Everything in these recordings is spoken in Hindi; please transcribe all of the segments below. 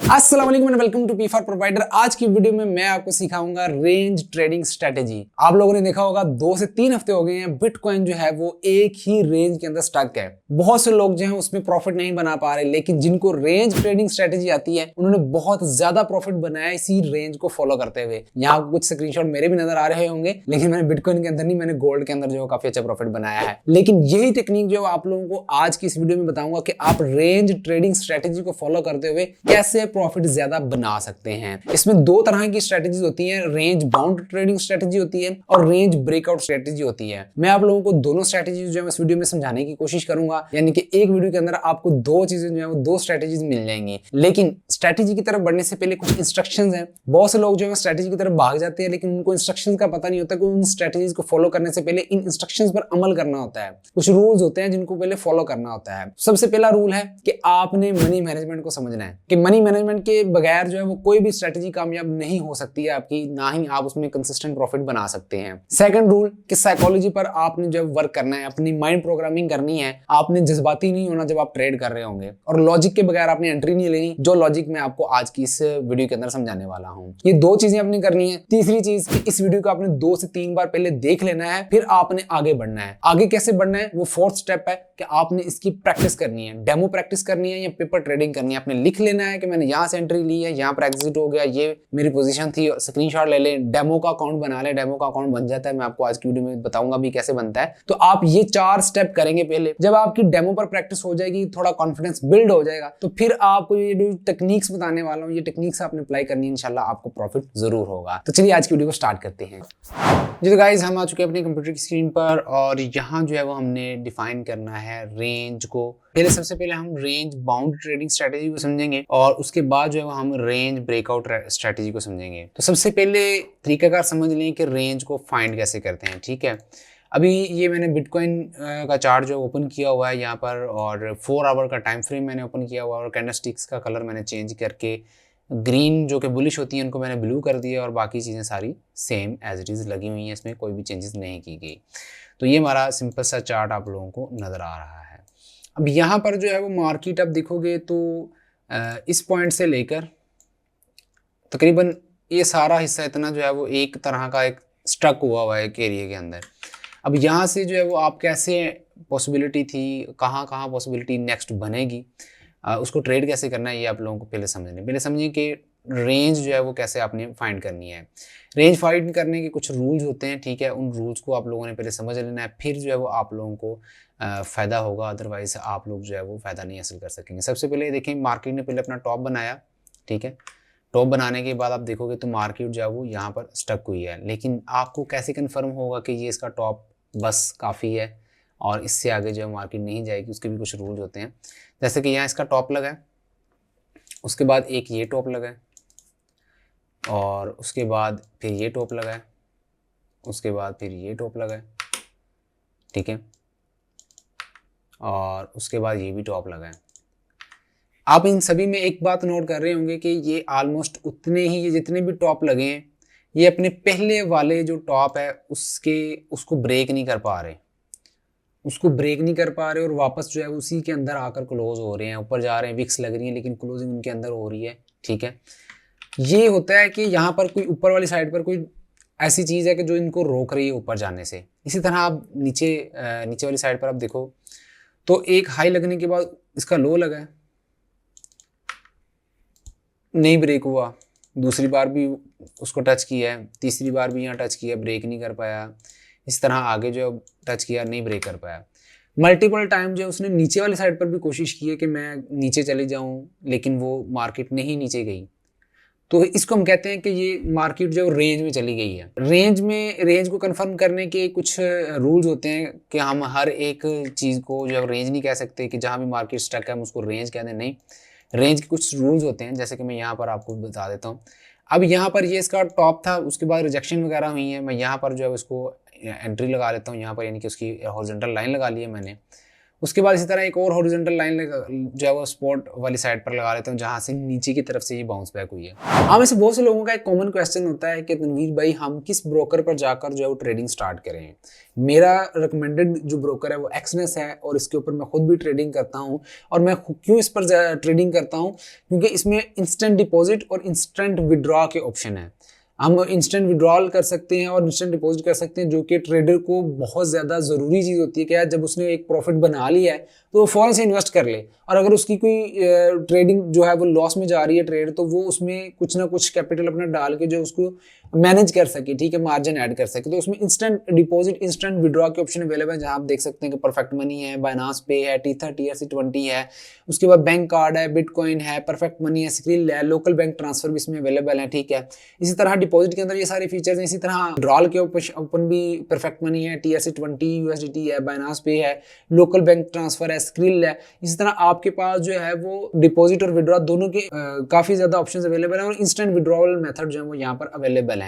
अस्सलाम वालेकुम and welcome to P for provider. आज की वीडियो में मैं आपको सिखाऊंगा रेंज ट्रेडिंग स्ट्रेटेजी। आप लोगों ने देखा होगा 2 से 3 हफ्ते हो गए हैं बिटकॉइन जो है वो एक ही रेंज के अंदर स्टक है। बहुत से लोग जो हैं उसमें प्रॉफिट नहीं बना पा रहे, लेकिन जिनको रेंज ट्रेडिंग स्ट्रेटेजी आती है उन्होंने बहुत ज्यादा प्रॉफिट बनाया इसी रेंज को फॉलो करते हुए। यहाँ कुछ स्क्रीनशॉट मेरे भी नजर आ रहे होंगे, लेकिन मैंने बिटकॉइन के अंदर नहीं, मैंने गोल्ड के अंदर जो काफी अच्छा प्रॉफिट बनाया है। लेकिन यही टेक्निक जो आप लोगों को आज की इस वीडियो में बताऊंगा कि आप रेंज ट्रेडिंग स्ट्रेटेजी को फॉलो करते हुए कैसे प्रॉफिट ज्यादा बना सकते हैं। इसमें दो तरह की स्ट्रेटेजीज होती हैं, रेंज बाउंड ट्रेडिंग स्ट्रेटेजी होती है और रेंज ब्रेकआउट स्ट्रेटेजी होती है। मैं आप लोगों को दोनों स्ट्रेटेजीज जो है इस वीडियो में समझाने की कोशिश करूंगा, यानी कि एक वीडियो के अंदर आपको दो चीजें जो है वो दो स्ट्रेटेजीज मिल जाएंगी। लेकिन स्ट्रेटेजी की तरफ बढ़ने से पहले कुछ इंस्ट्रक्शंस हैं। बहुत से लोग जो है स्ट्रेटेजी की तरफ भाग जाते हैं, लेकिन उनको इंस्ट्रक्शंस का पता नहीं होता कि उन स्ट्रेटेजीज को फॉलो करने से पहले इन इंस्ट्रक्शंस पर अमल करना होता है। कुछ रूल्स होते हैं जिनको पहले फॉलो करना होता है। सबसे पहला रूल है कि आपने मनी मैनेजमेंट को समझना है कि मनी मैनेजमेंट के बगैर जो है वो कोई भी स्ट्रेटेजी कामयाब नहीं हो सकती है आपकी, ना ही आप उसमें कंसिस्टेंट प्रॉफिट बना सकते हैं। सेकंड रूल कि साइकोलॉजी पर आपने जब वर्क करना है, अपनी माइंड प्रोग्रामिंग करनी है। आपने जज्बाती नहीं होना जब आप ट्रेड कर रहे होंगे, और लॉजिक के बगैर आपने एंट्री नहीं लेनी, जो लॉजिक मैं आपको आज की इस वीडियो के अंदर समझाने वाला हूं। ये दो चीजें आपने करनी है। तीसरी चीज कि इस वीडियो को आपने 2 से 3 बार पहले देख लेना है, फिर आपने आगे बढ़ना है। आगे कैसे बढ़ना है वो फोर्थ स्टेप है कि आपने इसकी प्रैक्टिस करनी है, डेमो प्रैक्टिस करनी है या पेपर ट्रेडिंग करनी है। आपने लिख लेना है कि मैंने यहाँ से एंट्री ली है, यहाँ पर एग्जिट हो गया, ये मेरी पोजीशन थी, स्क्रीनशॉट ले लें, डेमो का अकाउंट बना लें। डेमो का अकाउंट बन जाता है, मैं आपको आज की वीडियो में बताऊंगा भी कैसे बनता है। तो आप ये 4 स्टेप करेंगे पहले। जब आपकी डेमो पर प्रैक्टिस हो जाएगी, थोड़ा कॉन्फिडेंस बिल्ड हो जाएगा, तो फिर आपको ये जो टेक्निक्स बताने वाला हूँ, ये टेक्निक्स आपने अप्लाई करनी है, इंशाल्लाह आपको प्रॉफिट जरूर होगा। तो चलिए आज की वीडियो को स्टार्ट करते हैं। जी तो गाइस, हम आ चुके हैं अपने कंप्यूटर की स्क्रीन पर, और यहाँ जो है वो हमने डिफाइन करना है रेंज को। सबसे पहले हम रेंज बाउंड ट्रेडिंग स्ट्रेटेजी को समझेंगे, और उसके बाद जो है वो हम रेंज ब्रेकआउट स्ट्रेटेजी को समझेंगे। तो सबसे पहले तरीकाकार समझ लें कि रेंज को फाइंड कैसे करते हैं। ठीक है, अभी ये मैंने बिटकॉइन का चार्ट जो ओपन किया हुआ है यहाँ पर, और 4 आवर का टाइम फ्रेम मैंने ओपन किया हुआ है, और कैंडलस्टिक्स का कलर मैंने चेंज करके ग्रीन जो कि बुलिश होती हैं उनको मैंने ब्लू कर दिया, और बाकी चीज़ें सारी सेम एज इट इज़ लगी हुई हैं, इसमें कोई भी चेंजेस नहीं की गई। तो ये हमारा सिंपल सा चार्ट आप लोगों को नज़र आ रहा है। अब यहाँ पर जो है वो मार्केट आप देखोगे तो इस पॉइंट से लेकर तकरीबन ये सारा हिस्सा इतना जो है वो एक तरह का एक स्ट्रक हुआ है एक एरिया के अंदर। अब यहाँ से जो है वो आप कैसे पॉसिबिलिटी थी, कहाँ कहाँ पॉसिबिलिटी नेक्स्ट बनेगी, उसको ट्रेड कैसे करना है, ये आप लोगों को पहले समझिए कि रेंज जो है वो कैसे आपने फाइंड करनी है। रेंज फाइंड करने के कुछ रूल्स होते हैं, ठीक है, उन रूल्स को आप लोगों ने पहले समझ लेना है, फिर जो है वो आप लोगों को फ़ायदा होगा, अदरवाइज आप लोग जो है वो फ़ायदा नहीं हासिल कर सकेंगे। सबसे पहले देखें, मार्केट ने पहले अपना टॉप बनाया, ठीक है। टॉप बनाने के बाद आप देखोगे तो मार्केट जो है वो यहाँ पर स्टक हुई है, लेकिन आपको कैसे कन्फर्म होगा कि ये इसका टॉप बस काफ़ी है और इससे आगे जो है मार्केट नहीं जाएगी, उसके भी कुछ रूल्स होते हैं। जैसे कि यहाँ इसका टॉप लगा है, उसके बाद एक ये टॉप लगा है, और उसके बाद फिर ये टॉप लगा है, उसके बाद फिर ये टॉप लगा है, ठीक है, और उसके बाद ये भी टॉप लगा है। आप इन सभी में एक बात नोट कर रहे होंगे कि ये ऑलमोस्ट उतने ही, ये जितने भी टॉप लगे हैं, ये अपने पहले वाले जो टॉप है उसको ब्रेक नहीं कर पा रहे, और वापस जो है उसी के अंदर आकर क्लोज हो रहे हैं, ऊपर जा रहे हैं, विक्स लग रही है, लेकिन क्लोजिंग उनके अंदर हो रही है, ठीक है। ये होता है कि यहाँ पर कोई ऊपर वाली साइड पर कोई ऐसी चीज़ है कि जो इनको रोक रही है ऊपर जाने से। इसी तरह आप नीचे वाली साइड पर आप देखो तो एक हाई लगने के बाद इसका लो लगा है, नहीं ब्रेक हुआ, दूसरी बार भी उसको टच किया है, तीसरी बार भी यहाँ टच किया, ब्रेक नहीं कर पाया, इस तरह आगे जो टच किया नहीं ब्रेक कर पाया। मल्टीपल टाइम जो उसने नीचे वाली साइड पर भी कोशिश की है कि मैं नीचे चले जाऊं, लेकिन वो मार्केट नहीं नीचे गई। तो इसको हम कहते हैं कि ये मार्केट जो रेंज में चली गई है। रेंज को कंफर्म करने के कुछ रूल्स होते हैं कि हम हर एक चीज़ को जो है रेंज नहीं कह सकते कि जहाँ भी मार्केट स्टक है हम उसको रेंज कह दें, नहीं। रेंज के कुछ रूल्स होते हैं, जैसे कि मैं यहाँ पर आपको बता देता हूँ। अब यहाँ पर ये इसका टॉप था, उसके बाद रिजेक्शन वगैरह हुई है, मैं यहाँ पर जो है उसको एंट्री लगा लेता हूँ यहाँ पर, यानी कि उसकी हॉरिजॉन्टल लाइन लगा ली है मैंने। उसके बाद इसी तरह एक और हॉरिजॉन्टल लाइन जो है वो स्पॉट वाली साइड पर लगा लेते हैं जहां से नीचे की तरफ से ये बाउंस बैक हुई है। हम में से बहुत से लोगों का एक कॉमन क्वेश्चन होता है कि तनवीर भाई हम किस ब्रोकर पर जाकर जो है वो ट्रेडिंग स्टार्ट करें। मेरा रिकमेंडेड जो ब्रोकर है वो एक्सनेस है और इसके ऊपर मैं खुद भी ट्रेडिंग करता हूँ। और मैं क्यों इस पर ट्रेडिंग करता हूँ, क्योंकि इसमें इंस्टेंट डिपॉजिट और इंस्टेंट विड्रॉ के ऑप्शन है। हम इंस्टेंट विड्रॉल कर सकते हैं और इंस्टेंट डिपॉजिट कर सकते हैं, जो कि ट्रेडर को बहुत ज़्यादा ज़रूरी चीज़ होती है कि यार जब उसने एक प्रॉफिट बना लिया है तो वो फ़ौरन से इन्वेस्ट कर ले। और अगर उसकी कोई ट्रेडिंग जो है वो लॉस में जा रही है ट्रेड, तो वो उसमें कुछ ना कुछ कैपिटल अपना डाल के जो उसको मैनेज कर सके, ठीक है, मार्जिन ऐड कर सके। तो उसमें इंस्टेंट डिपॉजिट इंस्टेंट विड्रॉ के ऑप्शन अवेलेबल है, जहाँ आप देख सकते हैं कि परफेक्ट मनी है, बाइनांस पे है, T30 है, C20 है, उसके बाद बैंक कार्ड है, बिटकॉइन है, परफेक्ट मनी है, स्क्रिल है, लोकल बैंक ट्रांसफर भी इसमें अवेलेबल है, ठीक है। इसी तरह डिपॉजिट के अंदर ये सारे फीचर्स हैं। इसी तरह विड्रॉल के ओपन भी परफेक्ट मनी है, TRC20 USDT है, बाइनांस पे है, लोकल बैंक ट्रांसफर है, स्क्रिल है। इसी तरह आपके पास जो है वो डिपॉजिट और विड्रॉ दोनों के काफ़ी ज़्यादा ऑप्शंस अवेलेबल हैं और इंस्टेंट विड्रॉवल मेथड जो है वो यहाँ पर अवेलेबल है।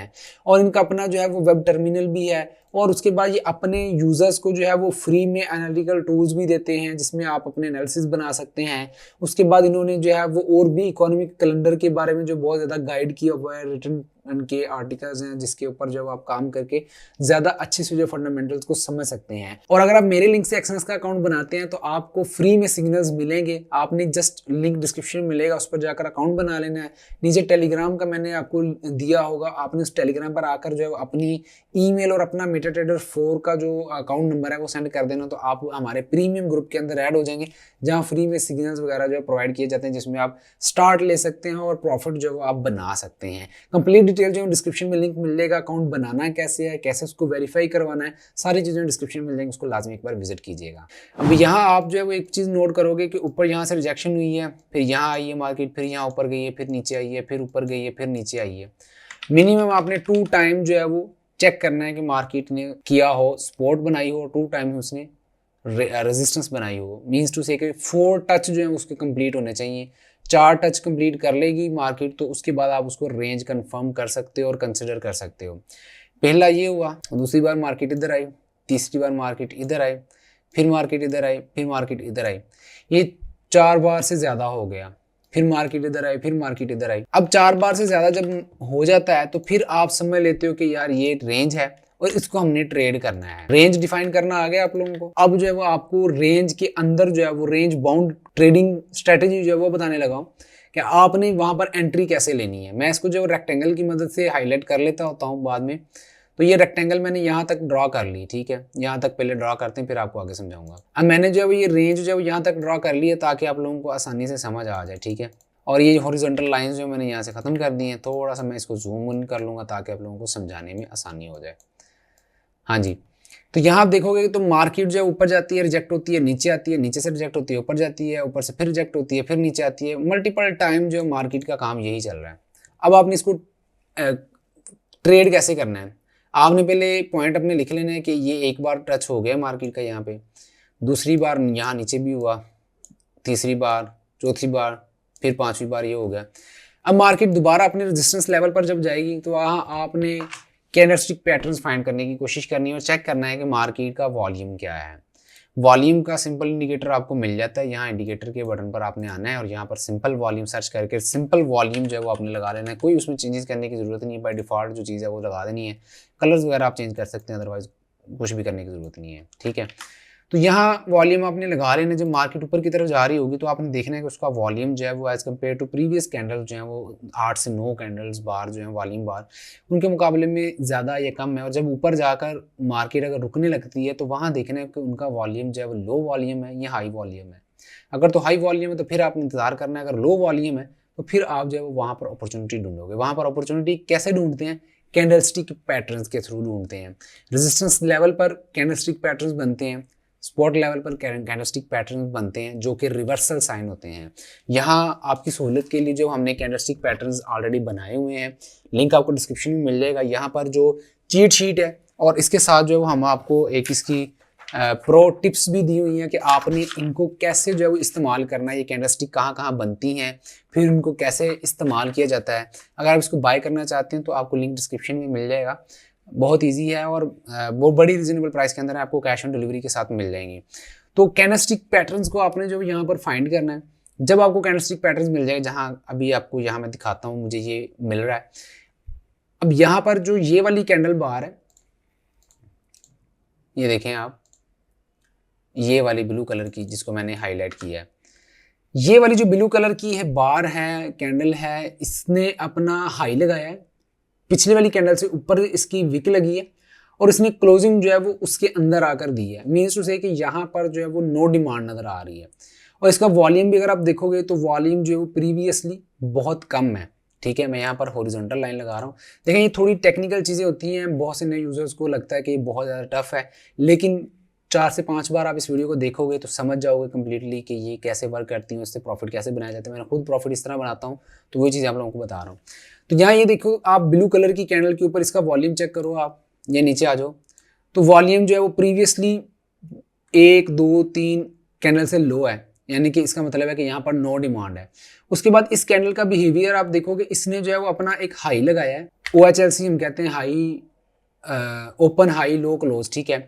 और इनका अपना जो है वो वेब टर्मिनल भी है। और उसके बाद ये अपने यूज़र्स को जो है वो फ्री में एनालिटिकल टूल्स भी देते हैं, जिसमें आप अपने एनालिसिस बना सकते हैं। उसके बाद इन्होंने जो है वो और भी इकोनॉमिक कैलेंडर के बारे में जो बहुत ज़्यादा गाइड किया हुआ है, रिटन उनके आर्टिकल्स हैं जिसके ऊपर जब आप काम करके ज़्यादा अच्छे से जो फंडामेंटल्स को समझ सकते हैं। और अगर आप मेरे लिंक से एक्सनेस का अकाउंट बनाते हैं तो आपको फ्री में सिग्नल्स मिलेंगे। आपने जस्ट लिंक डिस्क्रिप्शन में मिलेगा, उस पर जाकर अकाउंट बना लेना है। नीचे टेलीग्राम का मैंने आपको दिया होगा, आपने उस टेलीग्राम पर आकर जो है अपनी ईमेल और अपना मेटाट्रेडर 4 का जो अकाउंट नंबर है वो सेंड कर देना, तो आप हमारे प्रीमियम ग्रुप के अंदर ऐड हो जाएंगे, जहाँ फ्री में सिग्नल्स वगैरह जो है प्रोवाइड किए जाते हैं, जिसमें आप स्टार्ट ले सकते हैं और प्रॉफिट जो है आप बना सकते हैं। कंप्लीट डिटेल जो है डिस्क्रिप्शन में लिंक मिलेगा। अकाउंट बनाना कैसे है, कैसे उसको वेरीफाई करवाना है, सारी चीज़ें डिस्क्रिप्शन में मिल जाएंगी, उसको लाजमी एक बार विजिट कीजिएगा। अब यहाँ आप जो है वो एक चीज़ नोट करोगे कि ऊपर यहाँ से रिजेक्शन हुई है, फिर यहाँ आई है मार्केट, फिर यहाँ ऊपर गई है, फिर नीचे आई है, फिर ऊपर गई है, फिर नीचे आई है। मिनिमम आपने 2 टाइम जो है वो चेक करना है कि मार्केट ने किया हो, सपोर्ट बनाई हो, 2 टाइम ही उसने रेजिस्टेंस बनाई हो। मीन्स टू से कि 4 टच जो है उसके कंप्लीट होने चाहिए। 4 टच कंप्लीट कर लेगी मार्केट तो उसके बाद आप उसको रेंज कंफर्म कर सकते हो और कंसिडर कर सकते हो। पहला ये हुआ, दूसरी बार मार्केट इधर आई, तीसरी बार मार्केट इधर आई, फिर मार्केट इधर आई, फिर मार्केट इधर आई। ये 4 बार से ज़्यादा हो गया। फिर मार्केट इधर आई, फिर मार्केट इधर आई। अब 4 बार से ज़्यादा जब हो जाता है तो फिर आप समझ लेते हो कि यार ये रेंज है और इसको हमने ट्रेड करना है। रेंज डिफाइन करना आ गया आप लोगों को। अब जो है वो आपको रेंज के अंदर जो है वो रेंज बाउंड ट्रेडिंग स्ट्रेटेजी जो है वो बताने लगा हूँ कि आपने वहां पर एंट्री कैसे लेनी है। मैं इसको जो रेक्टेंगल की मदद से हाईलाइट कर लेता होता हूँ बाद में। तो ये रेक्टेंगल मैंने यहाँ तक ड्रॉ कर ली, ठीक है, यहाँ तक पहले ड्रॉ करते हैं फिर आपको आगे समझाऊंगा। अब मैंने जो है ये रेंज जो है यहाँ तक ड्रॉ कर ली है ताकि आप लोगों को आसानी से समझ आ जाए, ठीक है। और ये हॉरिजॉन्टल लाइंस जो मैंने यहाँ से ख़त्म कर दी हैं, थोड़ा सा मैं इसको जूम इन कर लूँगा ताकि आप लोगों को समझाने में आसानी हो जाए। हाँ जी, तो यहाँ आप देखोगे कि तो मार्केट जो है ऊपर जाती है, रिजेक्ट होती है, नीचे आती है, नीचे से रिजेक्ट होती है, ऊपर जाती है, ऊपर से फिर रिजेक्ट होती है, फिर नीचे आती है। मल्टीपल टाइम जो मार्केट का काम यही चल रहा है। अब आपने इसको ट्रेड कैसे करना है, आपने पहले पॉइंट अपने लिख लेना है कि ये एक बार टच हो गया मार्केट का यहाँ पे, दूसरी बार यहाँ नीचे भी हुआ, तीसरी बार, चौथी बार, फिर 5वीं बार ये हो गया। अब मार्केट दोबारा अपने रेजिस्टेंस लेवल पर जब जाएगी तो वहाँ आपने कैंडलस्टिक पैटर्न्स फाइंड करने की कोशिश करनी है और चेक करना है कि मार्केट का वॉल्यूम क्या है। वॉल्यूम का सिंपल इंडिकेटर आपको मिल जाता है। यहाँ इंडिकेटर के बटन पर आपने आना है और यहाँ पर सिंपल वॉल्यूम सर्च करके सिंपल वॉल्यूम जो है वो आपने लगा लेना है। कोई उसमें चेंजेस करने की जरूरत नहीं है, बाय डिफॉल्ट जो चीज़ है वो लगा देनी है। कलर्स वगैरह आप चेंज कर सकते हैं, अदरवाइज कुछ भी करने की जरूरत नहीं है, ठीक है। तो यहाँ वॉल्यूम आपने लगा लेना। जब मार्केट ऊपर की तरफ जा रही होगी तो आपने देखना है कि उसका वॉल्यूम जो है वो as compare to previous candle जो है वो 8 से 9 कैंडल्स बार जो है वॉल्यूम बार उनके मुकाबले में ज़्यादा या कम है। और जब ऊपर जाकर मार्केट अगर रुकने लगती है तो वहाँ देखना है कि उनका वॉल्यूम जो है वो लो वॉल्यूम है या हाई वॉल्यूम है। अगर तो हाई वॉल्यूम है तो फिर आपने इंतजार करना है, अगर लो वॉल्यूम है तो फिर आप जो है वहाँ पर अपॉर्चुनिटी ढूंढोगे। वहाँ पर अपॉर्चुनिटी कैसे ढूंढते हैं, कैंडलस्टिक पैटर्न्स के थ्रू ढूंढते हैं। रेजिस्टेंस लेवल पर कैंडलस्टिक पैटर्न्स बनते हैं, स्पॉट लेवल पर कैंडलस्टिक पैटर्न बनते हैं जो कि रिवर्सल साइन होते हैं। यहाँ आपकी सहूलियत के लिए जो हमने कैंडलस्टिक पैटर्न्स ऑलरेडी बनाए हुए हैं, लिंक आपको डिस्क्रिप्शन में मिल जाएगा। यहाँ पर जो चीट शीट है और इसके साथ जो हम आपको एक इसकी प्रो टिप्स भी दी हुई हैं कि आपने इनको कैसे जो है वो इस्तेमाल करना है, ये कैंडलस्टिक कहाँ कहाँ बनती हैं, फिर उनको कैसे इस्तेमाल किया जाता है। अगर आप इसको बाय करना चाहते हैं तो आपको लिंक डिस्क्रिप्शन में मिल जाएगा। बहुत इजी है और वो बड़ी रीजनेबल प्राइस के अंदर आपको कैश ऑन डिलीवरी के साथ मिल जाएंगी। तो कैंडलस्टिक पैटर्न्स को आपने जो यहाँ पर फाइंड करना है। जब आपको कैंडलस्टिक पैटर्न्स मिल जाए, जहाँ अभी आपको यहाँ मैं दिखाता हूँ, मुझे ये मिल रहा है। अब यहाँ पर जो ये वाली कैंडल बार है, ये देखें आप, ये वाली ब्लू कलर की जिसको मैंने हाईलाइट किया है, ये वाली जो ब्लू कलर की है बार है, कैंडल है, इसने अपना हाई लगाया है, पिछले वाली कैंडल से ऊपर इसकी विक लगी है और इसने क्लोजिंग जो है वो उसके अंदर आकर दी है। मीन्स टू से कि यहाँ पर जो है वो नो डिमांड नजर आ रही है। और इसका वॉल्यूम भी अगर आप देखोगे तो वॉल्यूम जो है वो प्रीवियसली बहुत कम है। ठीक है, मैं यहाँ पर हॉरिजॉन्टल लाइन लगा रहा हूँ। देखें, ये थोड़ी टेक्निकल चीज़ें होती हैं, बहुत से नए यूजर्स को लगता है कि ये बहुत ज़्यादा टफ है, लेकिन 4 से 5 बार आप इस वीडियो को देखोगे तो समझ जाओगे कम्प्लीटली कि ये कैसे वर्क करती है, उससे प्रॉफिट कैसे बनाया जाता है। मैंने खुद प्रॉफिट इस तरह बनाता हूँ, तो वही चीज़ आप लोगों को बता रहा हूँ। तो यहाँ ये देखो आप, ब्लू कलर की कैंडल के ऊपर इसका वॉल्यूम चेक करो आप, ये नीचे आ जाओ, तो वॉल्यूम जो है वो प्रीवियसली 1 2 3 कैंडल से लो है, यानी कि इसका मतलब है कि यहाँ पर नो डिमांड है। उसके बाद इस कैंडल का बिहेवियर आप देखोगे, इसने जो है वो अपना एक हाई लगाया है, OHLC हम कहते हैं, high open high low close. ठीक है,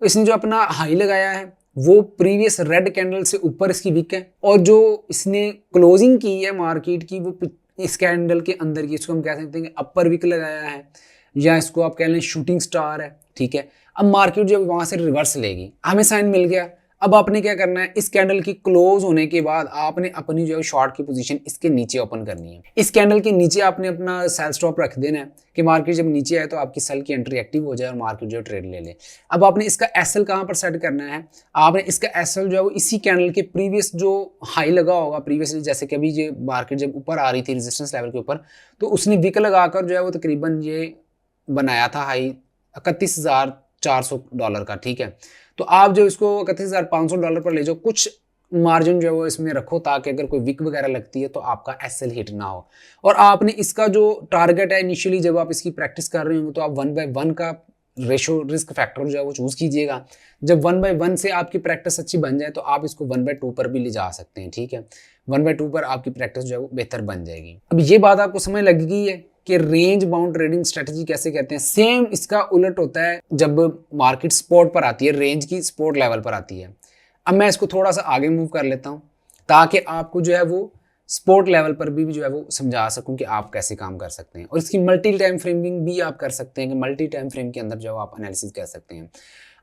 तो इसने जो अपना हाई लगाया है वो प्रीवियस रेड कैंडल से ऊपर इसकी विक है, और जो इसने क्लोजिंग की है मार्केट की वो इस कैंडल के अंदर की, इसको हम कह सकते हैं कि अपर विक लगाया है, या इसको आप कह लें शूटिंग स्टार है। ठीक है, अब मार्केट जो वहां से रिवर्स लेगी, हमें साइन मिल गया। अब आपने क्या करना है, इस कैंडल की क्लोज होने के बाद आपने अपनी जो है शॉर्ट की पोजीशन इसके नीचे ओपन करनी है। इस कैंडल के नीचे आपने अपना सेल स्टॉप रख देना है कि मार्केट जब नीचे आए तो आपकी सेल की एंट्री एक्टिव हो जाए और मार्केट जो ट्रेड ले ले। अब आपने इसका एसएल कहाँ पर सेट करना है, आपने इसका एसएल जो है वो इसी कैंडल के प्रीवियस जो हाई लगा होगा प्रीवियसली, जैसे कि अभी ये मार्केट जब ऊपर आ रही थी रेजिस्टेंस लेवल के ऊपर, तो उसने विक लगाकर जो है वो तकरीबन ये बनाया था हाई $31,400 का। ठीक है, तो आप जो इसको $31,500 पर ले जाओ, कुछ मार्जिन जो है वो इसमें रखो ताकि अगर कोई विक वगैरह लगती है तो आपका एसएल हिट ना हो। और आपने इसका जो टारगेट है इनिशियली जब आप इसकी प्रैक्टिस कर रहे हो तो आप 1/1 का रेशो रिस्क फैक्टर जो है वो चूज कीजिएगा। जब 1/1 से आपकी प्रैक्टिस अच्छी बन जाए तो आप इसको 1/2 पर भी ले जा सकते हैं। ठीक है, 1/2 पर आपकी प्रैक्टिस जो है वो बेहतर बन जाएगी। अब ये बात आपको समझ लग गई है कि रेंज बाउंड ट्रेडिंग स्ट्रेटजी कैसे कहते हैं। सेम इसका उलट होता है जब मार्केट सपोर्ट पर आती है, रेंज की सपोर्ट लेवल पर आती है। अब मैं इसको थोड़ा सा आगे मूव कर लेता हूँ ताकि आपको जो है वो सपोर्ट लेवल पर भी जो है वो समझा सकूं कि आप कैसे काम कर सकते हैं। और इसकी मल्टी टाइम फ्रेमिंग भी आप कर सकते हैं कि मल्टी टाइम फ्रेम के अंदर जो आप एनालिसिस कर सकते हैं।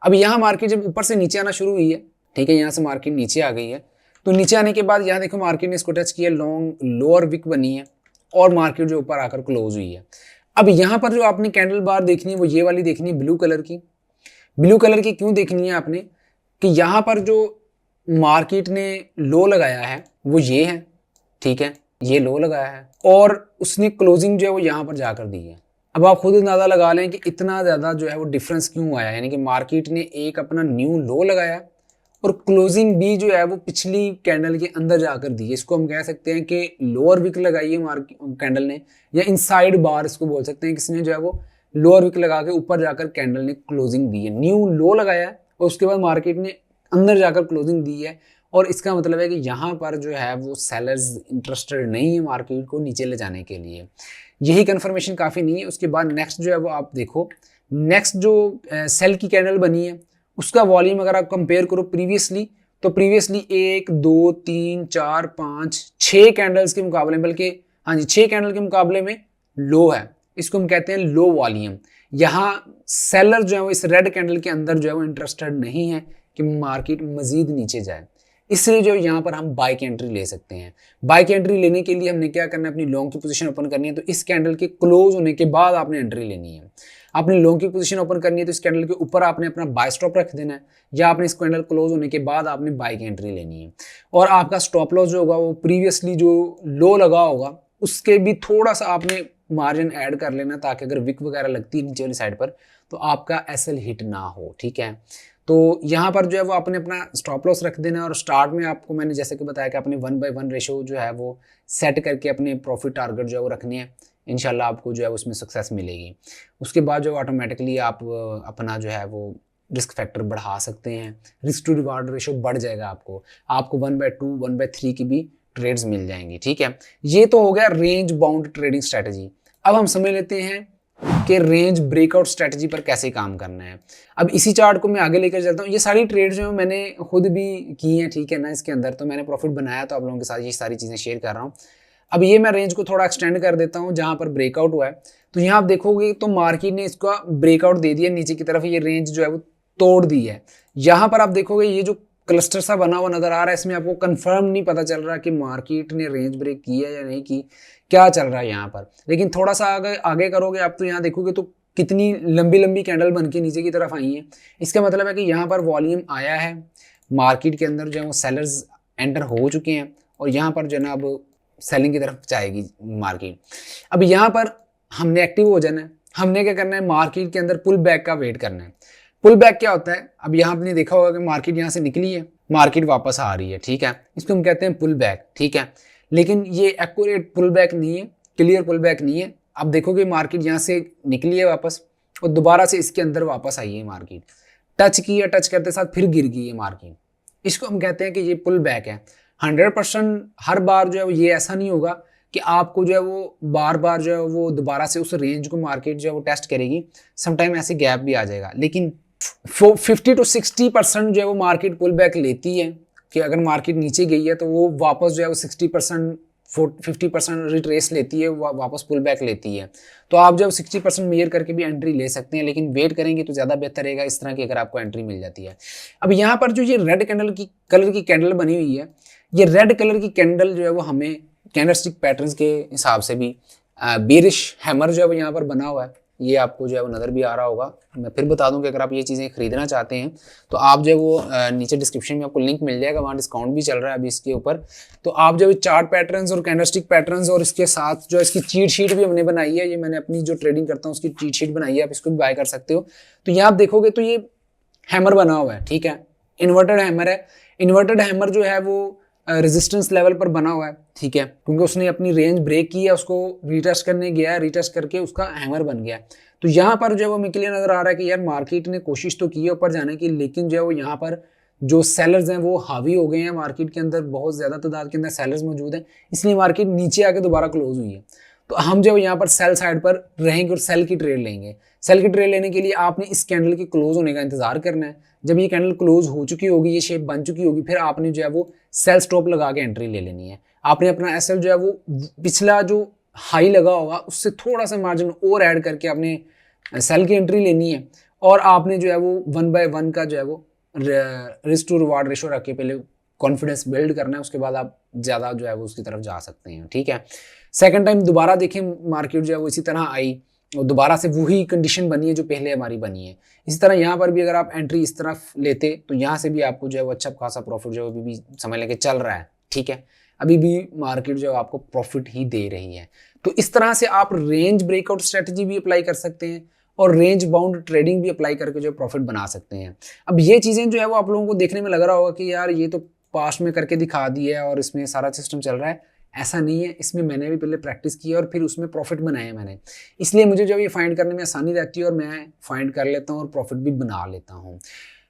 अब यहाँ मार्केट जब ऊपर से नीचे आना शुरू हुई है, ठीक है, यहाँ से मार्केट नीचे आ गई है, तो नीचे आने के बाद यहाँ देखो मार्केट ने इसको टच किया, लॉन्ग लोअर विक बनी है और मार्केट जो ऊपर आकर क्लोज हुई है। अब यहाँ पर जो आपने कैंडल बार देखनी है वो ये वाली देखनी है, ब्लू कलर की। ब्लू कलर की क्यों देखनी है आपने, कि यहाँ पर जो मार्केट ने लो लगाया है वो ये है। ठीक है, ये लो लगाया है और उसने क्लोजिंग जो है वो यहाँ पर जाकर दी है। अब आप खुद अंदाजा लगा लें कि इतना ज़्यादा जो है वो डिफरेंस क्यों आया, यानी कि मार्केट ने एक अपना न्यू लो लगाया और क्लोजिंग भी जो है वो पिछली कैंडल के अंदर जाकर दी है। इसको हम कह सकते हैं कि लोअर विक लगाई है मार्केट कैंडल ने, या इनसाइड बार इसको बोल सकते हैं, किसने जो है वो लोअर विक लगा के ऊपर जाकर कैंडल ने क्लोजिंग दी है। न्यू लो लगाया है और उसके बाद मार्केट ने अंदर जाकर क्लोजिंग दी है, और इसका मतलब है कि यहाँ पर जो है वो सेलर्स इंटरेस्टेड नहीं है मार्केट को नीचे ले जाने के लिए। यही कंफर्मेशन काफ़ी नहीं है। उसके बाद नेक्स्ट जो है वो आप देखो, नेक्स्ट जो सेल की कैंडल बनी है उसका वॉल्यूम अगर आप कंपेयर करो प्रीवियसली, तो प्रीवियसली 1 2 3 4 5 6 कैंडल्स के मुकाबले, बल्कि हाँ जी 6 कैंडल के मुकाबले में लो है। इसको हम कहते हैं लो वॉल्यूम। यहाँ सेलर जो है वो इस रेड कैंडल के अंदर जो है वो इंटरेस्टेड नहीं है कि मार्केट मजीद नीचे जाए, इसलिए जो यहाँ पर हम बाई की एंट्री ले सकते हैं। बाई की एंट्री लेने के लिए हमने क्या करना है, अपनी लॉन्ग की पोजीशन ओपन करनी है, तो इस कैंडल के क्लोज होने के बाद आपने एंट्री लेनी है। आपने लॉन्ग की पोजीशन ओपन करनी है तो इस कैंडल के ऊपर आपने अपना बाय स्टॉप रख देना है, या आपने इस कैंडल क्लोज होने के बाद आपने बाई की एंट्री लेनी है। और आपका स्टॉप लॉस जो होगा वो प्रीवियसली जो लो लगा होगा उसके भी थोड़ा सा आपने मार्जिन ऐड कर लेना, ताकि अगर विक वगैरह लगती है नीचे वाली साइड पर तो आपका एसएल हिट ना हो। ठीक है, तो यहाँ पर जो है वो आपने अपना स्टॉप लॉस रख देना, और स्टार्ट में आपको मैंने जैसे कि बताया कि अपने 1/1 रेशो जो है वो सेट करके अपने प्रॉफिट टारगेट जो है वो रखनी है। इंशाल्लाह आपको जो है उसमें सक्सेस मिलेगी। उसके बाद जो ऑटोमेटिकली आप अपना जो है वो रिस्क फैक्टर बढ़ा सकते हैं, रिस्क टू रिवार्ड रेशो बढ़ जाएगा, आपको 1/2 1/3 की भी ट्रेड्स मिल जाएंगी। ठीक है, ये तो हो गया रेंज बाउंड ट्रेडिंग स्ट्रेटजी। अब हम समझ लेते हैं कि रेंज ब्रेकआउट स्ट्रेटजी पर कैसे काम करना है। अब इसी चार्ट को मैं आगे लेकर चलता हूँ। ये सारी ट्रेड्स जो मैंने खुद भी की हैं, ठीक है ना, इसके अंदर तो मैंने प्रॉफिट बनाया, तो आप लोगों के साथ ये सारी चीज़ें शेयर कर रहा हूँ। अब ये मैं रेंज को थोड़ा एक्सटेंड कर देता हूँ जहाँ पर ब्रेकआउट हुआ है। तो यहाँ आप देखोगे तो मार्केट ने इसका ब्रेकआउट दे दिया नीचे की तरफ, ये रेंज जो है वो तोड़ दी है। यहाँ पर आप देखोगे ये जो क्लस्टर सा बना हुआ नजर आ रहा है, इसमें आपको कंफर्म नहीं पता चल रहा कि मार्केट ने रेंज ब्रेक की है या नहीं की, क्या चल रहा है यहाँ पर। लेकिन थोड़ा सा आगे करोगे आप तो यहाँ देखोगे तो कितनी लंबी लंबी कैंडल बन के नीचे की तरफ आई है। इसका मतलब है कि यहाँ पर वॉल्यूम आया है, मार्केट के अंदर जो है वो सेलर्स एंटर हो चुके हैं और यहाँ पर जो है ना अब सेलिंग की तरफ जाएगी मार्केट। अब यहाँ पर हमने एक्टिव हो जाना है, हमने क्या करना है, मार्केट के अंदर पुल बैक का वेट करना है। पुल बैक क्या होता है, अब यहाँ आपने देखा होगा कि मार्केट यहाँ से निकली है, मार्केट वापस आ रही है, ठीक है, इसको हम कहते हैं पुल बैक, ठीक है। लेकिन ये एक्यूरेट पुल बैक नहीं है, क्लियर पुल बैक नहीं है। आप देखोगे मार्केट यहाँ से निकली है वापस और दोबारा से इसके अंदर वापस आई है मार्केट, टच की है, टच करते साथ फिर गिर गई है मार्केट। इसको हम कहते हैं कि ये पुल बैक है। 100% हर बार जो है ये ऐसा नहीं होगा कि आपको जो है वो बार बार जो है वो दोबारा से उस रेंज को मार्केट जो है वो टेस्ट करेगी, समटाइम ऐसे गैप भी आ जाएगा। लेकिन 50 to 60% जो है वो मार्केट पुल बैक लेती है कि अगर मार्केट नीचे गई है तो वो वापस जो है वो 60% 50% रिट्रेस लेती है, वापस पुल बैक लेती है। तो आप जब 60% मेजर करके भी एंट्री ले सकते हैं, लेकिन वेट करेंगे तो ज़्यादा बेहतर रहेगा इस तरह की अगर आपको एंट्री मिल जाती है। अब यहाँ पर जो ये रेड कलर की कैंडल बनी हुई है, ये रेड कलर की कैंडल जो है वो हमें कैंडलस्टिक पैटर्न्स के हिसाब से भी बेरिश हैमर जो है वो यहाँ पर बना हुआ है, ये आपको जो है वो नज़र भी आ रहा होगा। मैं फिर बता दूं कि अगर आप ये चीज़ें खरीदना चाहते हैं तो आप जो है वो नीचे डिस्क्रिप्शन में आपको लिंक मिल जाएगा, वहाँ डिस्काउंट भी चल रहा है अभी इसके ऊपर। तो आप जो चार्ट पैटर्न्स और कैंडलस्टिक पैटर्न्स और इसके साथ जो इसकी चीट शीट भी हमने बनाई है, ये मैंने अपनी जो ट्रेडिंग करता हूँ उसकी चीट शीट बनाई है, आप इसको भी बाय कर सकते हो। तो यहाँ आप देखोगे तो ये हैमर बना हुआ है, ठीक है, इन्वर्टेड हैमर है। इन्वर्टेड हैमर जो है वो रेजिस्टेंस लेवल पर बना हुआ है, ठीक है, क्योंकि उसने अपनी रेंज ब्रेक की है, उसको रीटेस्ट करने गया, रीटेस्ट करके उसका हैमर बन गया। तो यहाँ पर जो है वो हमें क्लियर नजर आ रहा है कि यार मार्केट ने कोशिश तो की है ऊपर जाने की, लेकिन जो है वो यहाँ पर जो सेलर्स हैं वो हावी हो गए हैं, मार्केट के अंदर बहुत ज़्यादा तादाद के अंदर सेलर्स मौजूद हैं, इसलिए मार्केट नीचे आके दोबारा क्लोज हुई है। तो हम जो है यहाँ पर सेल साइड पर रहेंगे और सेल की ट्रेड लेंगे। सेल की ट्रेड लेने के लिए आपने इस कैंडल के क्लोज होने का इंतजार करना है। जब ये कैंडल क्लोज हो चुकी होगी, ये शेप बन चुकी होगी, फिर आपने जो है वो सेल स्टॉप लगा के एंट्री ले लेनी है। आपने अपना एसएल जो है वो पिछला जो हाई लगा होगा उससे थोड़ा सा मार्जिन और ऐड करके आपने सेल की एंट्री लेनी है और आपने जो है वो 1/1 का जो है वो रिस्क टू रिवार्ड रेशो रख के पहले कॉन्फिडेंस बिल्ड करना है, उसके बाद आप ज़्यादा जो है वो उसकी तरफ जा सकते हैं, ठीक है। सेकंड टाइम दोबारा देखें मार्केट जो है वो इसी तरह आई और दोबारा से वही कंडीशन बनी है जो पहले हमारी बनी है। इसी तरह यहाँ पर भी अगर आप एंट्री इस तरफ लेते तो यहाँ से भी आपको जो है वो अच्छा खासा प्रॉफिट जो है अभी भी समझ लेके चल रहा है, ठीक है, अभी भी मार्केट जो है आपको प्रॉफिट ही दे रही है। तो इस तरह से आप रेंज ब्रेकआउट स्ट्रेटजी भी अप्लाई कर सकते हैं और रेंज बाउंड ट्रेडिंग भी अप्लाई करके जो प्रॉफिट बना सकते हैं। अब ये चीज़ें जो है वो आप लोगों को देखने में लग रहा होगा कि यार ये तो पास्ट में करके दिखा दी है और इसमें सारा सिस्टम चल रहा है, ऐसा नहीं है। इसमें मैंने भी पहले प्रैक्टिस की है और फिर उसमें प्रॉफिट बनाया मैंने, इसलिए मुझे जब ये फाइंड करने में आसानी रहती है और मैं फाइंड कर लेता हूँ और प्रॉफिट भी बना लेता हूँ।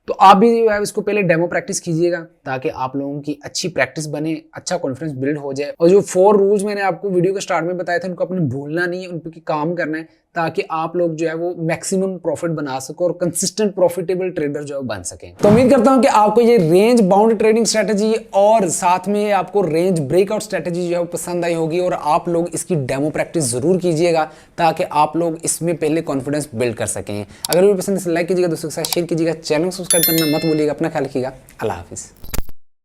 तो आप भी जो है इसको पहले डेमो प्रैक्टिस कीजिएगा ताकि आप लोगों की अच्छी प्रैक्टिस बने, अच्छा कॉन्फिडेंस बिल्ड हो जाए। और जो 4 रूल्स मैंने आपको वीडियो के स्टार्ट में बताए थे उनको अपने भूलना नहीं है, उन पर काम करना है ताकि आप लोग जो है वो मैक्सिमम प्रॉफिट बना सको और कंसिस्टेंट प्रॉफिटेबल ट्रेडर जो है बन सकें। तो उम्मीद करता हूं कि आपको ये रेंज बाउंड ट्रेडिंग स्ट्रेटजी और साथ में आपको रेंज ब्रेकआउट स्ट्रेटजी जो है वो पसंद आई होगी और आप लोग इसकी डेमो प्रैक्टिस जरूर कीजिएगा ताकि आप लोग इसमें पहले कॉन्फिडेंस बिल्ड कर सकें। अगर वीडियो पसंद है लाइक कीजिएगा, दोस्तों के साथ शेयर कीजिएगा, चैनल सब्सक्राइब करना मत भूलिएगा। अपना ख्याल रखिएगा। अल्लाह हाफिज़।